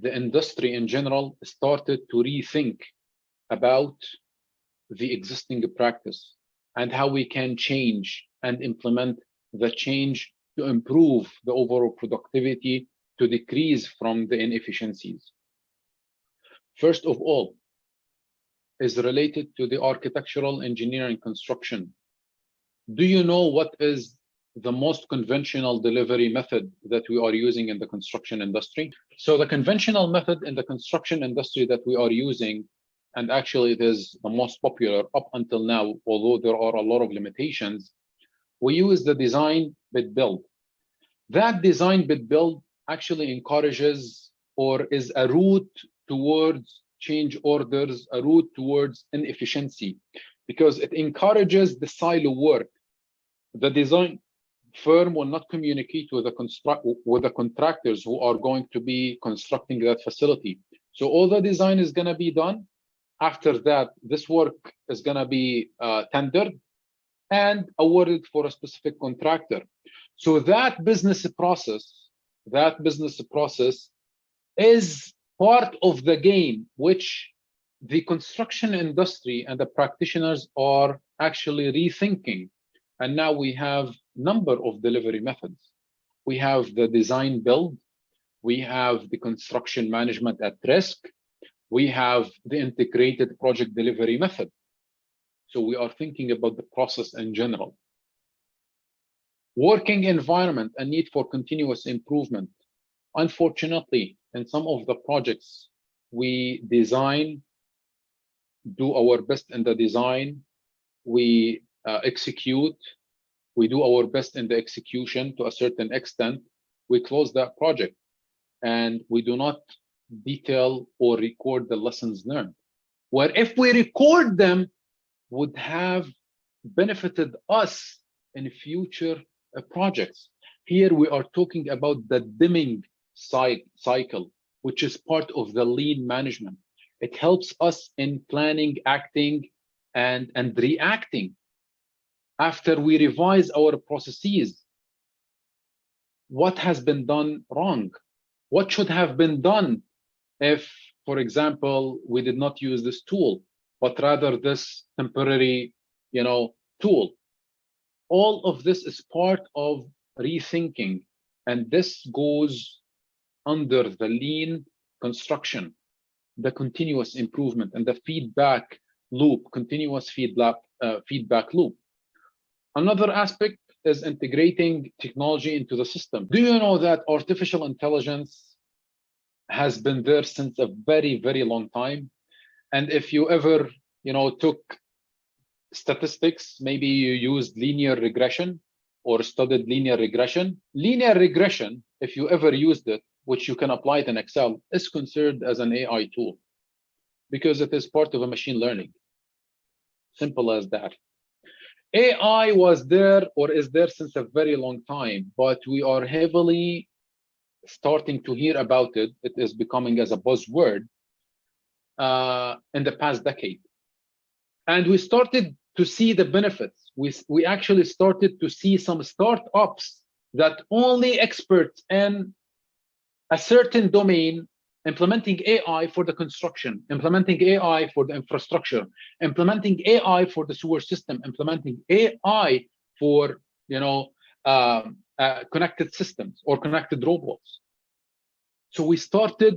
the industry in general started to rethink about the existing practice and how we can change and implement the change to improve the overall productivity, to decrease from the inefficiencies. First of all, is related to the architectural engineering construction. Do you know what is the most conventional delivery method that we are using in the construction industry? So the conventional method in the construction industry that we are using, and actually it is the most popular up until now, although there are a lot of limitations, we use the design bid build. That design bid build actually encourages or is a route towards change orders, a route towards inefficiency, because it encourages the silo work. The design firm will not communicate with the contractors who are going to be constructing that facility. So all the design is going to be done. After that, this work is going to be tendered and awarded for a specific contractor. So that business process is part of the game, which the construction industry and the practitioners are actually rethinking. And now we have number of delivery methods. We have the design build, we have the construction management at risk, we have the integrated project delivery method. So we are thinking about the process in general. Working environment and need for continuous improvement. Unfortunately, in some of the projects, we design, do our best in the design, we execute, we do our best in the execution to a certain extent, we close that project and we do not detail or record the lessons learned. Where if we record them, would have benefited us in future projects. Here we are talking about the dimming cycle, which is part of the lean management. It helps us in planning, acting, and reacting. After we revise our processes, what has been done wrong? What should have been done if, for example, we did not use this tool, but rather this temporary, tool? All of this is part of rethinking, and this goes under the lean construction, the continuous improvement and the feedback loop, continuous feedback loop. Another aspect is integrating technology into the system. Do you know that artificial intelligence has been there since a very, very long time? And if you ever, took statistics, maybe you used linear regression or studied linear regression. Linear regression, if you ever used it, which you can apply it in Excel, is considered as an AI tool because it is part of a machine learning. Simple as that. AI was there or is there since a very long time, but we are heavily starting to hear about it. It is becoming as a buzzword in the past decade. And we started to see the benefits. We actually started to see some startups that only experts in a certain domain implementing AI for the construction, implementing AI for the infrastructure, implementing AI for the sewer system, implementing AI for connected systems or connected robots. So we started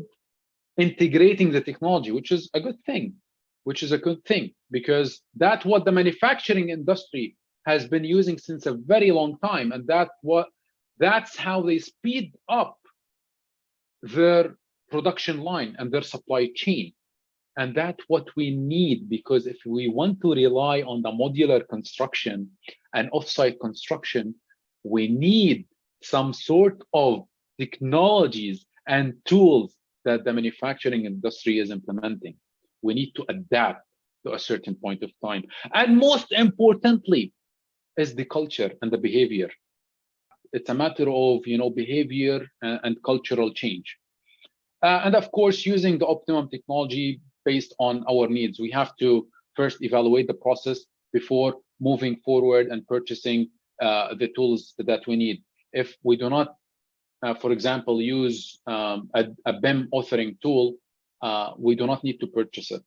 integrating the technology, which is a good thing, because that's what the manufacturing industry has been using since a very long time, and that's how they speed up their production line and their supply chain. And that's what we need, because if we want to rely on the modular construction and offsite construction, we need some sort of technologies and tools that the manufacturing industry is implementing. We need to adapt to a certain point of time. And most importantly is the culture and the behavior. It's a matter of behavior and cultural change. And of course, using the optimum technology based on our needs. We have to first evaluate the process before moving forward and purchasing the tools that we need. If we do not for example, use a BIM authoring tool, we do not need to purchase it,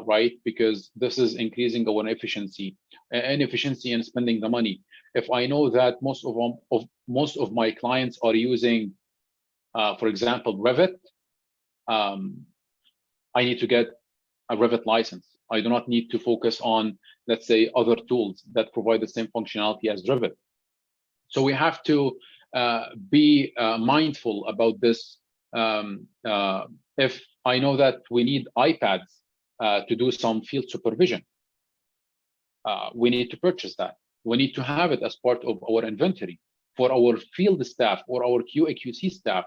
right? Because this is increasing our inefficiency in spending the money. If I know that most of my clients are using, for example, Revit, I need to get a Revit license. I do not need to focus on, let's say, other tools that provide the same functionality as Revit. So we have to be mindful about this. If I know that we need iPads to do some field supervision, we need to purchase that. We need to have it as part of our inventory for our field staff or our QA/QC staff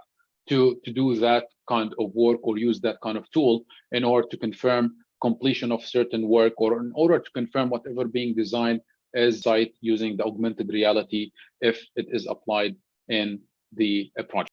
to do that kind of work or use that kind of tool in order to confirm completion of certain work, or in order to confirm whatever being designed is site using the augmented reality if it is applied in the project.